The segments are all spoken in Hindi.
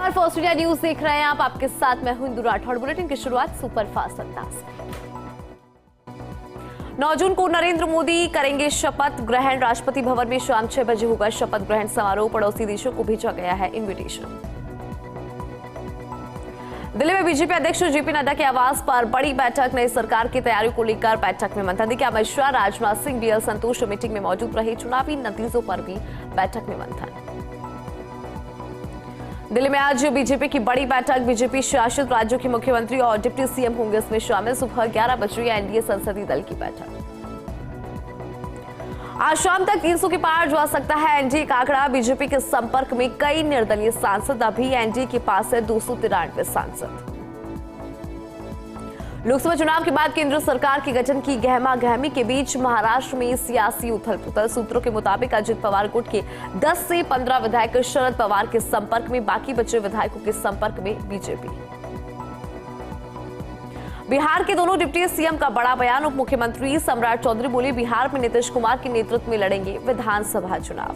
नमस्कार, ऑस्ट्रेलिया न्यूज देख रहे हैं आप। आपके साथ मैं हूं इंदु राठौड़। बुलेटिन की शुरुआत सुपर फास्ट अंदाज में। 9 जून को नरेंद्र मोदी करेंगे शपथ ग्रहण। राष्ट्रपति भवन में शाम 6 बजे होगा शपथ ग्रहण समारोह। पड़ोसी देशों को भेजा गया है इनविटेशन। दिल्ली में बीजेपी अध्यक्ष जेपी नड्डा के आवास पर बड़ी बैठक। नई सरकार की तैयारियों को लेकर बैठक में मंथन। देखिए, अमित शाह, राजनाथ सिंह, बीएल संतोष मीटिंग में मौजूद रहे। चुनावी नतीजों पर भी बैठक में मंथन। दिल्ली में आज बीजेपी की बड़ी बैठक। बीजेपी शासित राज्यों के मुख्यमंत्री और डिप्टी सीएम होंगे इसमें शामिल। सुबह 11 बजे एनडीए संसदीय दल की बैठक। आज शाम तक 300 के पार जा सकता है एनडीए का आंकड़ा। बीजेपी के संपर्क में कई निर्दलीय सांसद। अभी एनडीए के पास है 293 सांसद। लोकसभा चुनाव के बाद केंद्र सरकार के गठन की गहमा-गहमी के बीच महाराष्ट्र में सियासी उथल-पुथल। सूत्रों के मुताबिक अजित पवार गुट के 10 से 15 विधायक शरद पवार के संपर्क में, बाकी बचे विधायकों के संपर्क में बीजेपी। बिहार के दोनों डिप्टी सीएम का बड़ा बयान। उप मुख्यमंत्री सम्राट चौधरी बोले, बिहार में नीतीश कुमार के नेतृत्व में लड़ेंगे विधानसभा चुनाव।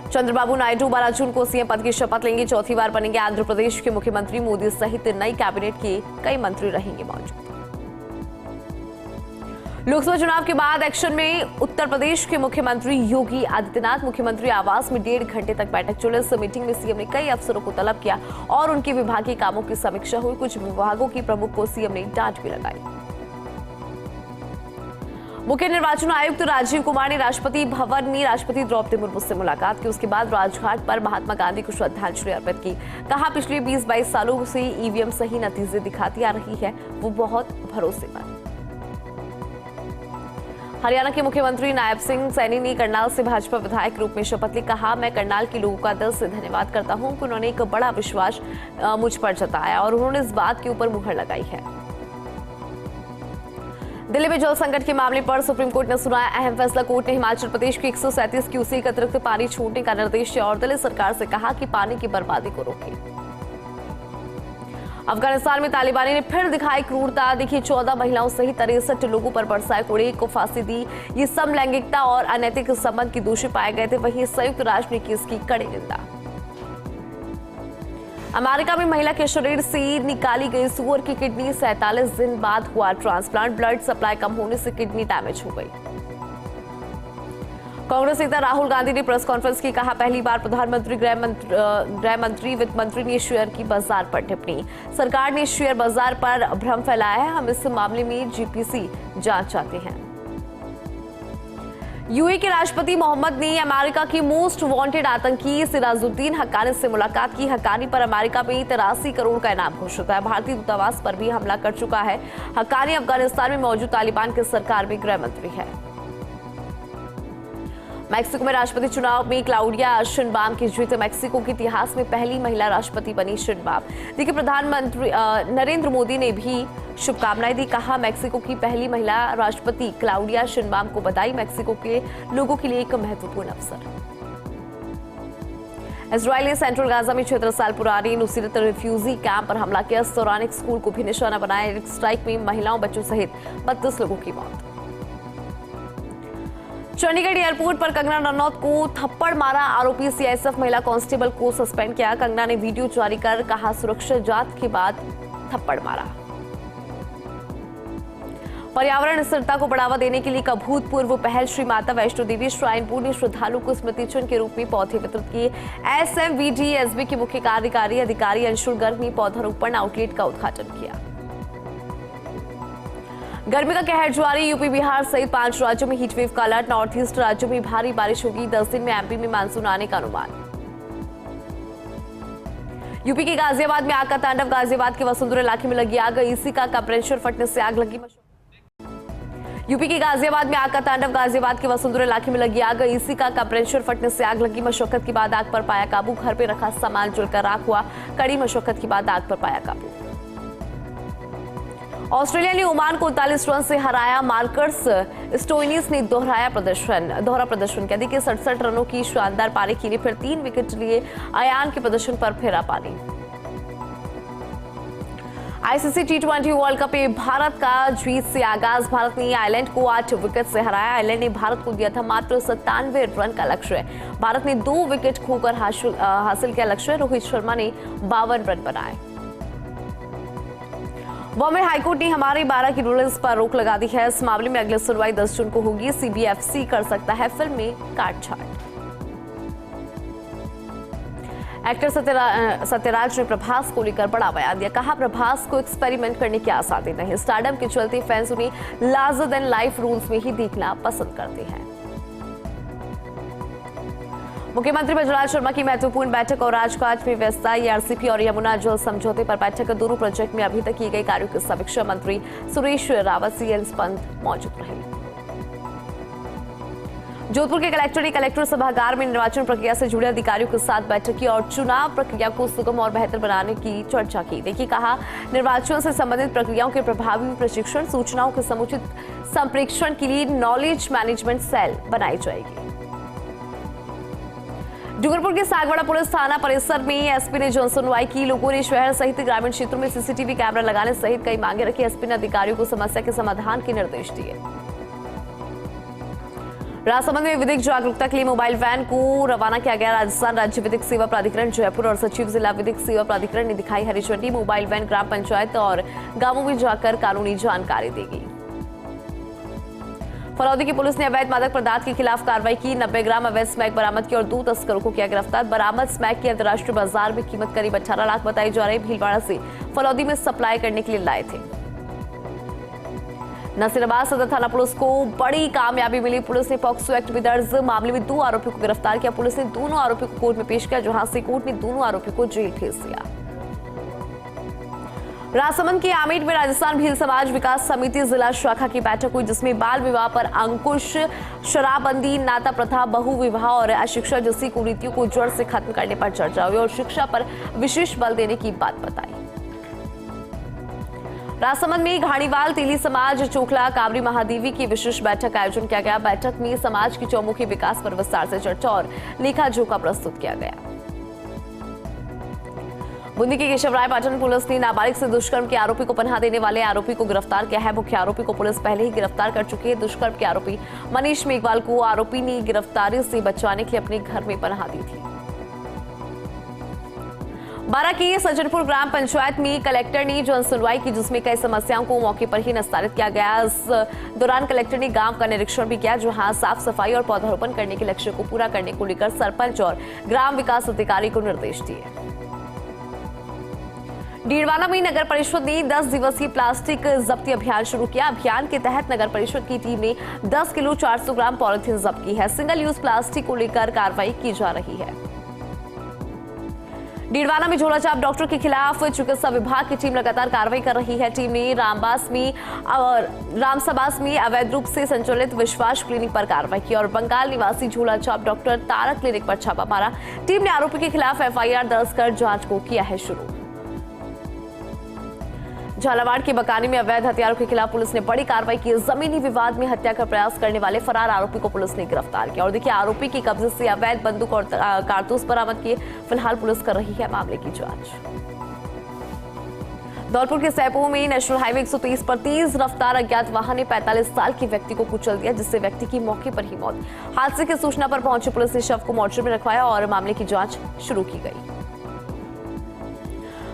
चंद्रबाबू नायडू 12 जून को सीएम पद की शपथ लेंगे। चौथी बार बनेंगे आंध्र प्रदेश के मुख्यमंत्री। मोदी सहित नई कैबिनेट के कई मंत्री रहेंगे मौजूद। लोकसभा चुनाव के बाद एक्शन में उत्तर प्रदेश के मुख्यमंत्री योगी आदित्यनाथ। मुख्यमंत्री आवास में 1.5 घंटे तक बैठक चली। इस मीटिंग में सीएम ने कई अफसरों को तलब किया और उनके विभागीय कामों की समीक्षा हुई। कुछ विभागों की प्रमुख को सीएम ने डांट भी लगाई। मुख्य निर्वाचन आयुक्त राजीव कुमार ने राष्ट्रपति भवन में राष्ट्रपति द्रौपदी मुर्मू से मुलाकात की। उसके बाद राजघाट पर महात्मा गांधी को श्रद्धांजलि अर्पित की। कहा, पिछले 20-22 सालों से ईवीएम सही नतीजे दिखाती आ रही है, वो बहुत भरोसेमंद। हरियाणा के मुख्यमंत्री नायब सिंह सैनी ने करनाल से भाजपा विधायक के रूप में शपथ ली। कहा, मैं करनाल के लोगों का दिल से धन्यवाद करता हूं कि उन्होंने एक बड़ा विश्वास मुझ पर जताया और उन्होंने इस बात के ऊपर मुहर लगाई है। दिल्ली में जल संकट के मामले पर सुप्रीम कोर्ट ने सुनाया अहम फैसला। कोर्ट ने हिमाचल प्रदेश के 137 क्यूसेक अतिरिक्त पानी छोड़ने का निर्देश दिया और दिल्ली सरकार से कहा कि पानी की बर्बादी को रोके। अफगानिस्तान में तालिबानी ने फिर दिखाई क्रूरता। देखिए, 14 महिलाओं सहित 63 लोगों पर बरसाए कोड़े, को फांसी दी। ये समलैंगिकता और अनैतिक संबंध के दोषी पाए गए थे। वहीं संयुक्त राष्ट्र ने की इसकी कड़ी निंदा। अमेरिका में महिला के शरीर से निकाली गई सुअर की किडनी 47 दिन बाद हुआ ट्रांसप्लांट। ब्लड सप्लाई कम होने से किडनी डैमेज हो गई। कांग्रेस नेता राहुल गांधी ने प्रेस कॉन्फ्रेंस की। कहा, पहली बार प्रधानमंत्री, गृह मंत्री, वित्त मंत्री ने शेयर की बाजार पर टिप्पणी। सरकार ने शेयर बाजार पर भ्रम फैलाया है। हम इस मामले में जीपीसी जांच चाहते हैं। यूएई के राष्ट्रपति मोहम्मद ने अमेरिका की मोस्ट वांटेड आतंकी सिराजुद्दीन हक्कानी से मुलाकात की। हक्कानी पर अमेरिका में 83 करोड़ का इनाम घोषित है। भारतीय दूतावास पर भी हमला कर चुका है। हक्कानी अफगानिस्तान में मौजूद तालिबान की सरकार में गृह मंत्री है। मैक्सिको में राष्ट्रपति चुनाव में क्लाउडिया शिनबाम की जीत। मैक्सिको के इतिहास में पहली महिला राष्ट्रपति बनी शिनबाम। देखिए, प्रधानमंत्री नरेंद्र मोदी ने भी शुभकामनाएं दी। कहा, मैक्सिको की पहली महिला राष्ट्रपति क्लाउडिया शिनबाम को बधाई। मैक्सिको के लोगों के लिए एक महत्वपूर्ण अवसर। इजरायल ने सेंट्रल गाजा में 76 साल पुरानी नुसीरत रिफ्यूजी कैंप पर हमला किया। इस दौरान एक स्कूल को भी निशाना बनाया। एक स्ट्राइक में महिलाओं, बच्चों सहित 32 लोगों की मौत। चंडीगढ़ एयरपोर्ट पर कंगना रनौत को थप्पड़ मारा। आरोपी सीआईएसएफ महिला कांस्टेबल को सस्पेंड किया। कंगना ने वीडियो जारी कर कहा, सुरक्षा जांच के बाद थप्पड़ मारा। पर्यावरण स्थिरता को बढ़ावा देने के लिए एक अभूतपूर्व पहल। श्री माता वैष्णो देवी श्राइन बोर्ड ने श्रद्धालु को स्मृति चिन्ह के रूप में पौधे वितरित किए। एसएमवीडीएसबी के मुख्य कार्यकारी अधिकारी अंशुल गर्ग ने पौधारोपण आउटलेट का उद्घाटन किया। गर्मी का कहर जारी। यूपी, बिहार सहित 5 राज्यों में हीटवेव का अलर्ट। नॉर्थ ईस्ट राज्यों में भारी बारिश होगी। 10 दिन में एमपी में मानसून आने का अनुमान। यूपी के गाजियाबाद में आग का तांडव। गाजियाबाद के वसुंधरा इलाके में लगी आग। एसी का कंप्रेसर फटने से आग लगी। यूपी के गाजियाबाद में आग का तांडव। गाजियाबाद के वसुंधरा इलाके में लगी आग। एसी का कंप्रेसर फटने से आग लगी। मशक्कत के बाद आग पर पाया काबू। घर पे रखा सामान जलकर राख हुआ। कड़ी मशक्कत के बाद आग पर पाया काबू। ऑस्ट्रेलिया ने ओमान को 39 रन से हराया। मार्कस स्टोइनिस ने दोहरा प्रदर्शन किया। देखिए, 67 रनों की शानदार पारी के लिए फिर 3 विकेट लिए। अयान के प्रदर्शन पर फेरा पानी। आईसीसी टी20 वर्ल्ड कप में भारत का जीत से आगाज। भारत ने आयरलैंड को 8 विकेट से हराया। आयरलैंड ने भारत को दिया था मात्र 97 रन का लक्ष्य। भारत ने 2 विकेट खोकर हासिल किया लक्ष्य। रोहित शर्मा ने 52 रन बनाए। बॉम्बे हाईकोर्ट ने हमारे 12 की रूल्स पर रोक लगा दी है। इस मामले में अगली सुनवाई 10 जून को होगी। सीबीएफसी कर सकता है फिल्म में काटछाट। एक्टर सत्यराज ने प्रभास को लेकर बड़ा बयान दिया। कहा, प्रभास को एक्सपेरिमेंट करने की आजादी नहीं। स्टारडम के चलते फैंस उन्हें लार्जर देन लाइफ रूल्स में ही देखना पसंद करते हैं। मुख्यमंत्री बजराज शर्मा की महत्वपूर्ण बैठक और राजकाज में व्यस्तता। आरसीपी और यमुना जल समझौते पर बैठक। दोनों प्रोजेक्ट में अभी तक की गई कार्यों की समीक्षा। मंत्री सुरेश रावत सीएल पंत मौजूद रहे। जोधपुर के कलेक्टर ने कलेक्टर सभागार में निर्वाचन प्रक्रिया से जुड़े अधिकारियों के साथ बैठक की और चुनाव प्रक्रिया को सुगम और बेहतर बनाने की चर्चा की। देखिए, कहा, निर्वाचन से संबंधित प्रक्रियाओं के प्रभावी प्रशिक्षण, सूचनाओं के समुचित संप्रेषण के लिए नॉलेज मैनेजमेंट सेल बनाई जाएगी। डूंगरपुर के सागवाड़ा पुलिस थाना परिसर में एसपी ने जनसुनवाई की। लोगों ने शहर सहित ग्रामीण क्षेत्रों में सीसीटीवी कैमरा लगाने सहित कई मांगे रखी। एसपी ने अधिकारियों को समस्या के समाधान के निर्देश दिए। राजसमंद में विधिक जागरूकता के लिए मोबाइल वैन को रवाना किया गया। राजस्थान राज्य विधिक सेवा प्राधिकरण जयपुर और सचिव जिला विधिक सेवा प्राधिकरण ने दिखाई हरी झंडी। मोबाइल वैन ग्राम पंचायत और गांवों में जाकर कानूनी जानकारी देगी। फलौदी की पुलिस ने अवैध मादक पदार्थ के खिलाफ कार्रवाई की। 90 ग्राम अवैध स्मैक बरामद की और 2 तस्करों को किया गिरफ्तार। बरामद स्मैक की अंतर्राष्ट्रीय बाजार में कीमत करीब 18 लाख बताई जा रही। भीलवाड़ा से फलौदी में सप्लाई करने के लिए लाए थे। नसीराबाद सदर थाना पुलिस को बड़ी कामयाबी मिली। पुलिस ने पॉक्सो एक्ट में दर्ज मामले में 2 आरोपियों को गिरफ्तार किया। पुलिस ने दोनों आरोपियों को कोर्ट में पेश किया, जहां से कोर्ट ने दोनों आरोपियों को जेल भेज दिया। राजसमंद के आमेट में राजस्थान भील समाज विकास समिति जिला शाखा की बैठक हुई, जिसमें बाल विवाह पर अंकुश, शराबबंदी, नाता प्रथा, बहु विवाह और अशिक्षा जैसी कुरीतियों को जड़ से खत्म करने पर चर्चा हुई और शिक्षा पर विशेष बल देने की बात बताई। राजसमंद में घाणीवाल तेली समाज चोखला कावरी महादेवी की विशेष बैठक का आयोजन किया गया। बैठक में समाज की चौमुखी विकास पर विस्तार से चर्चा और लेखा जोखा प्रस्तुत किया गया। बूंदी के केशवराय पाटन पुलिस ने नाबालिग से दुष्कर्म के आरोपी को पनाह देने वाले आरोपी को गिरफ्तार किया है। मुख्य आरोपी को पुलिस पहले ही गिरफ्तार कर चुकी है। दुष्कर्म के आरोपी मनीष मेघवाल को आरोपी ने गिरफ्तारी से बचाने के लिए अपने घर में पनाह दी थी। 12 की सज्जनपुर ग्राम पंचायत में कलेक्टर ने जनसुनवाई की, जिसमें कई समस्याओं को मौके पर ही निस्तारित किया गया। इस दौरान कलेक्टर ने गांव का निरीक्षण भी किया, जहां साफ सफाई और पौधारोपण करने के लक्ष्य को पूरा करने को लेकर सरपंच और ग्राम विकास अधिकारी को निर्देश दिए। डीडवाना में नगर परिषद ने 10 दिवसीय प्लास्टिक जब्ती अभियान शुरू किया। अभियान के तहत नगर परिषद की टीम ने 10 किलो 400 ग्राम पॉलिथीन जब्त की है। सिंगल यूज प्लास्टिक को लेकर कार्रवाई की जा रही है। डीडवाना में झोलाछाप डॉक्टर के खिलाफ चिकित्सा विभाग की टीम लगातार कार्रवाई कर रही है। टीम ने रामसबास में अवैध रूप से संचालित विश्वास क्लिनिक पर कार्रवाई की और बंगाल निवासी झोलाछाप डॉक्टर तारक क्लिनिक पर छापा मारा। टीम ने आरोपी के खिलाफ एफआईआर दर्ज कर जांच को किया है शुरू। झालावाड़ के बकानी में अवैध हथियारों के खिलाफ पुलिस ने बड़ी कार्रवाई की। जमीनी विवाद में हत्या का प्रयास करने वाले फरार आरोपी को पुलिस ने गिरफ्तार किया और देखिए, आरोपी के कब्जे से अवैध बंदूक और कारतूस बरामद किए। फिलहाल पुलिस कर रही है मामले की जांच। धौलपुर के सैपो में नेशनल हाईवे 130 पर तेज रफ्तार अज्ञात वाहन ने 45 साल के व्यक्ति को कुचल दिया, जिससे व्यक्ति की मौके पर ही मौत। हादसे की सूचना पर पहुंची पुलिस ने शव को मोर्चरी में रखवाया और मामले की जांच शुरू की गई।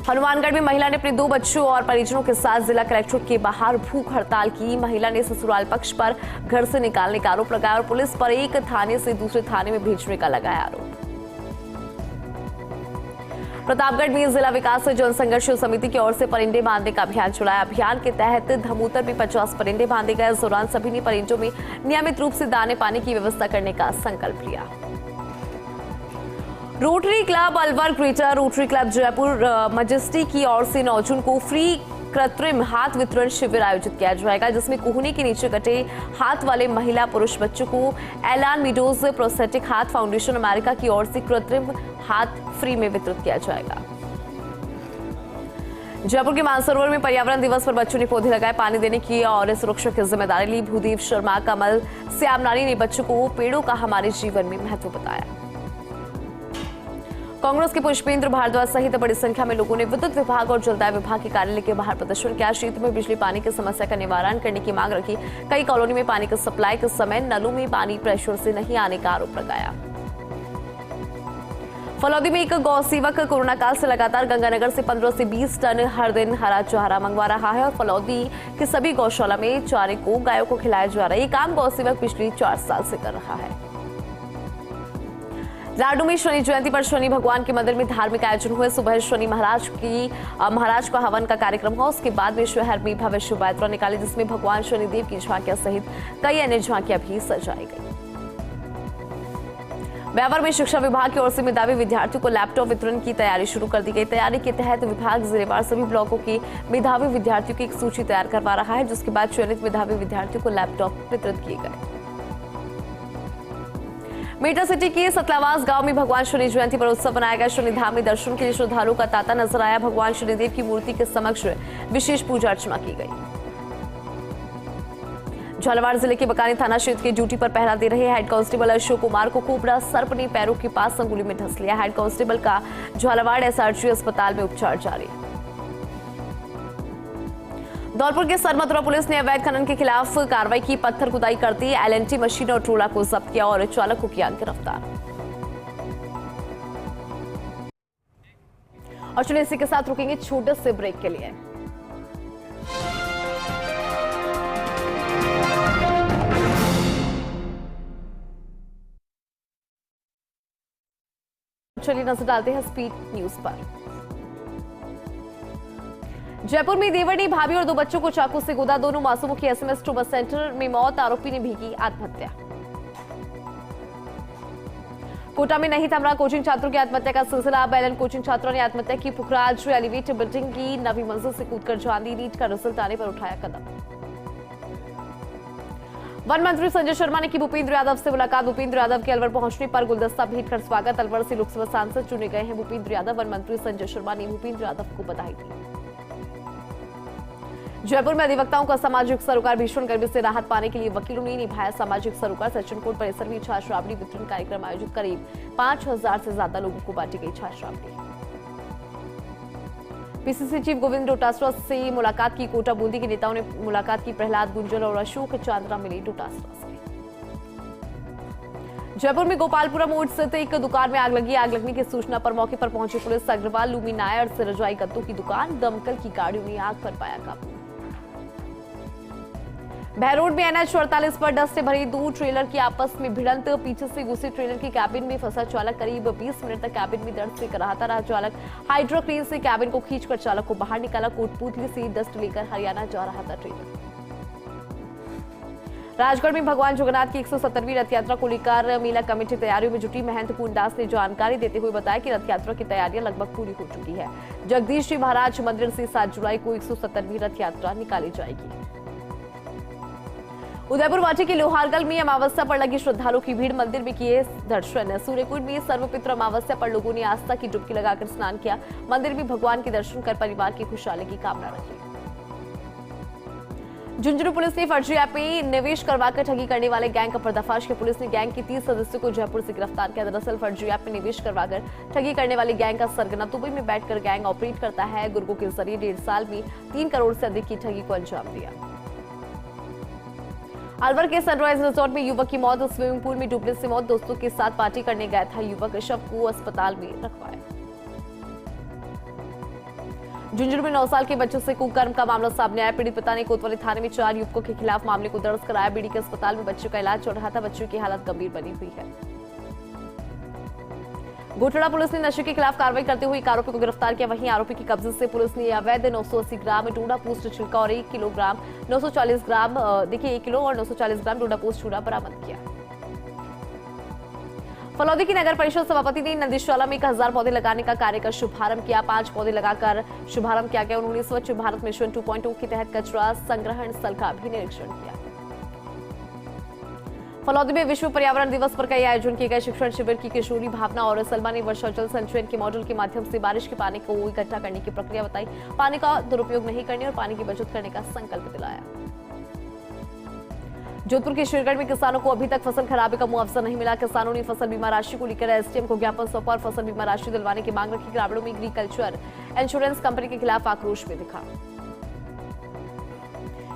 हनुमानगढ़ में महिला ने अपने 2 बच्चों और परिजनों के साथ जिला कलेक्ट्रेट के बाहर भूख हड़ताल की। महिला ने ससुराल पक्ष पर घर से निकालने का आरोप लगाया और पुलिस पर एक थाने से दूसरे थाने में भेजने का लगाया आरोप। प्रतापगढ़ में जिला विकास जनसंघर्ष समिति की ओर से परिंदे बांधने का अभियान चलाया। अभियान के तहत धमूतर में 50 परिंदे बांधे गए। इस दौरान सभी ने परिंदों में नियमित रूप से दाने पानी की व्यवस्था करने का संकल्प लिया। Rotary club Alwar greater rotary club Jaipur majesty की ओर से 9 जून को फ्री कृत्रिम हाथ वितरण शिविर आयोजित किया जाएगा, जिसमें कोहनी के नीचे कटे हाथ वाले महिला पुरुष बच्चों को एलान मीडोज प्रोस्थेटिक हाथ फाउंडेशन अमेरिका की ओर से कृत्रिम हाथ फ्री में वितरित किया जाएगा। जयपुर के मानसरोवर में पर्यावरण दिवस पर बच्चों ने पौधे लगाए। पानी देने की और सुरक्षा की जिम्मेदारी ली। भूदेव शर्मा, कमल श्यामनारी ने बच्चों को पेड़ों का हमारे जीवन में महत्व बताया। कांग्रेस के पुष्पेंद्र भारद्वाज सहित बड़ी संख्या में लोगों ने विद्युत विभाग और जलदाय विभाग के कार्यालय के बाहर प्रदर्शन किया। क्षेत्र में बिजली पानी की समस्या का निवारण करने की मांग रखी। कई कॉलोनी में पानी की सप्लाई के समय नलों में पानी प्रेशर से नहीं आने का आरोप लगाया। फलौदी में एक गौ सेवक कोरोना काल से लगातार गंगानगर से 15 से 20 टन हर दिन हरा चारा मंगवा रहा है और फलौदी के सभी गौशाला में चारे को गायों को खिलाया जा रहा है। ये काम गौ सेवक पिछले 4 साल से कर रहा है। लाडू में शनि जयंती पर शनि भगवान के मंदिर में धार्मिक आयोजन हुए। सुबह शनि महाराज का हवन का कार्यक्रम हुआ। उसके बाद में शहर में भव्य शोभा यात्रा निकाली, जिसमें भगवान शनिदेव की झांकियां सहित कई अन्य झांकियां भी सजाई गई। ब्यावर में शिक्षा विभाग की ओर से मेधावी विद्यार्थियों को लैपटॉप वितरण की तैयारी शुरू कर दी गई। तैयारी के तहत विभाग जिलेवार सभी ब्लॉकों के मेधावी विद्यार्थियों की एक सूची तैयार करवा रहा है, जिसके बाद चयनित मेधावी विद्यार्थियों को लैपटॉप वितरित किए गए। मेटा सिटी के सतलावास गांव में भगवान शनि जयंती पर उत्सव मनाया गया। शनिधाम में दर्शन के लिए श्रद्धालुओं का तांता नजर आया। भगवान शनिदेव की मूर्ति के समक्ष विशेष पूजा अर्चना की गई। झालावाड़ जिले के बकानी थाना क्षेत्र के ड्यूटी पर पहरा दे रहे हेड कांस्टेबल अशोक कुमार को कोबरा सर्प ने पैरों के पास अंगुली में ढस लिया। हेड कांस्टेबल का झालावाड़ एसआरजी अस्पताल में उपचार जारी। धौलपुर के सरमथुरा पुलिस ने अवैध खनन के खिलाफ कार्रवाई की। पत्थर खुदाई करती एलएनटी मशीन और ट्रोला को जब्त किया और चालक को किया गिरफ्तार। और चलिए इसी के साथ रुकेंगे छोटे से ब्रेक के लिए। चलिए नजर डालते हैं स्पीड न्यूज पर। जयपुर में देवर ने भाभी और 2 बच्चों को चाकू से गोदा। दोनों मासूमों की एसएमएस ट्रूबा सेंटर में मौत। आरोपी ने भी की आत्महत्या। कोटा में नहीं थम रहा कोचिंग छात्रों की आत्महत्या का सिलसिला। एलएन कोचिंग छात्रों ने आत्महत्या की। पुखराज एलिवेटेड बिल्डिंग की 9वीं मंजिल से कूदकर जान दी। नीट का रिजल्ट आने पर उठाया कदम। वन मंत्री संजय शर्मा ने की भूपेंद्र यादव से मुलाकात। भूपेंद्र यादव के अलवर पहुंचने पर गुलदस्ता भेंट कर स्वागत। अलवर से लोकसभा सांसद चुने गए हैं भूपेंद्र यादव। वन मंत्री संजय शर्मा ने भूपेंद्र यादव को बधाई दी। जयपुर में अधिवक्ताओं का सामाजिक सरोकार। भीषण गर्मी से राहत पाने के लिए वकीलों ने निभाया सामाजिक सरोकार। सेशन कोर्ट परिसर में छाछ राबड़ी वितरण कार्यक्रम आयोजित। करीब 5000 से ज्यादा लोगों को बांटी गई छाछ राबड़ी। पीसीसी चीफ गोविंद डोटासरा से मुलाकात की। कोटा बूंदी के नेताओं ने मुलाकात की। प्रहलाद गुंजल और अशोक चांद्रा मिले डोटासरा से। जयपुर में गोपालपुरा मोड़ स्थित एक दुकान में आग लगी। आग लगने की सूचना पर मौके पर पहुंची पुलिस। अग्रवाल लूमी नायर से रजाई गद्दों की दुकान। दमकल की गाड़ियों ने आग पर पाया काबू। बहरोड में एनएच 48 पर डस्ट से भरी 2 ट्रेलर की आपस में भिड़ंत। पीछे से घुसे ट्रेलर की कैबिन में फंसा चालक। करीब 20 मिनट तक कैबिन में दर्द से कराहता रहा चालक। हाइड्रो क्रेन से कैबिन को खींचकर चालक को बाहर निकाला। कोटपूतली से डस्ट लेकर हरियाणा जा रहा था ट्रेलर। राजगढ़ में भगवान जगन्नाथ की 170वीं रथ यात्रा को लेकर मेला कमेटी तैयारियों में जुटी। महंत पूर्णदास ने जानकारी देते हुए बताया कि रथ यात्रा की तैयारियां लगभग पूरी हो चुकी है। जगदीश जी महाराज मंदिर से 7 जुलाई को 170वीं रथ यात्रा निकाली जाएगी। उदयपुर वाटी के लोहारगल में अमावस्या पर लगी श्रद्धालुओं की भीड़। मंदिर में किए दर्शन। सूर्यकुंड में सर्वपित्र अमावस्या पर लोगों ने आस्था की डुबकी लगाकर स्नान किया। मंदिर में भगवान के दर्शन कर परिवार की खुशहाली की कामना रखी। झुंझुनू पुलिस ने फर्जी ऐप में निवेश करवाकर ठगी करने वाले गैंग का पर्दाफाश किया। पुलिस ने गैंग के 30 सदस्यों को जयपुर से गिरफ्तार किया। दरअसल फर्जी ऐप में निवेश करवाकर ठगी करने वाले गैंग का सरगना दुबई में बैठकर गैंग ऑपरेट करता है। गुर्गों के जरिए 1.5 साल में 3 करोड़ से अधिक की ठगी को अंजाम दिया। अलवर के सनराइज रिजॉर्ट में युवक की मौत। स्विमिंग पूल में डूबने से मौत। दोस्तों के साथ पार्टी करने गया था युवक। शव को अस्पताल में रखवाया। झुंझुनू में 9 साल के बच्चों से कुकर्म का मामला सामने आया। पीड़ित पिता ने कोतवाली थाने में 4 युवकों के खिलाफ मामले को दर्ज कराया। बीडी के अस्पताल में बच्चे का इलाज चल रहा था। बच्चों की हालत गंभीर बनी हुई है। गोटड़ा पुलिस ने नशे के खिलाफ कार्रवाई करते हुए एक आरोपी को गिरफ्तार किया। वहीं आरोपी के कब्जे से पुलिस ने अवैध 980 ग्राम डोडा पोस्ट छिलका और 1 किलोग्राम 940 ग्राम 1 किलो और 940 ग्राम डोडा पोस्ट चूड़ा बरामद किया। फलौदी की नगर परिषद सभापति ने नदीशाला में 1000 पौधे लगाने का कार्य का शुभारंभ किया। 5 पौधे लगाकर शुभारंभ किया गया। उन्होंने स्वच्छ भारत मिशन 2.0 के तहत कचरा संग्रहण स्थल का भी निरीक्षण किया। फलौदी में विश्व पर्यावरण दिवस पर कई आयोजन किए गए। शिक्षण शिविर की किशोरी भावना और सलमा ने वर्षा जल संचयन के मॉडल के माध्यम से बारिश के पानी को इकट्ठा करने की प्रक्रिया बताई। पानी का दुरुपयोग नहीं करने और पानी की बचत करने का संकल्प दिलाया। जोधपुर के शेरगढ़ में किसानों को अभी तक फसल खराबे का मुआवजा नहीं मिला। किसानों ने फसल बीमा राशि को लेकर एसडीएम को ज्ञापन सौंपा और फसल बीमा राशि दिलवाने की मांग रखी। ग्रामीणों में एग्रीकल्चर इंश्योरेंस कंपनी के खिलाफ आक्रोश में दिखा।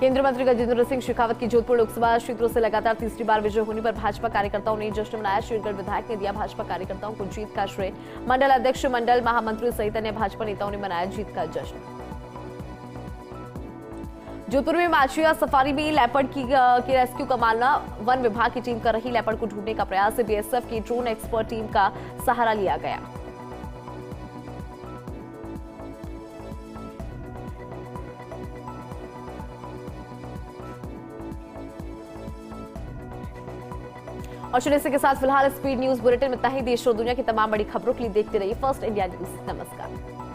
केंद्रीय मंत्री गजेंद्र सिंह शेखावत की जोधपुर लोकसभा क्षेत्रों से लगातार तीसरी बार विजय होने पर भाजपा कार्यकर्ताओं ने जश्न मनाया। शेरगढ़ विधायक ने दिया भाजपा कार्यकर्ताओं को जीत का श्रेय। मंडल अध्यक्ष, मंडल महामंत्री सहित अन्य भाजपा नेताओं ने मनाया जीत का जश्न। जोधपुर में माचिया सफारी में लेपर्ड के रेस्क्यू का मामला। वन विभाग की टीम कर रही लेपर्ड को ढूंढने का प्रयास। बीएसएफ की ड्रोन एक्सपर्ट टीम का सहारा लिया गया। और चलिए इसी के साथ फिलहाल स्पीड न्यूज बुलेटिन में इतना ही। देश और दुनिया की तमाम बड़ी खबरों के लिए देखते रहिए फर्स्ट इंडिया न्यूज। नमस्कार।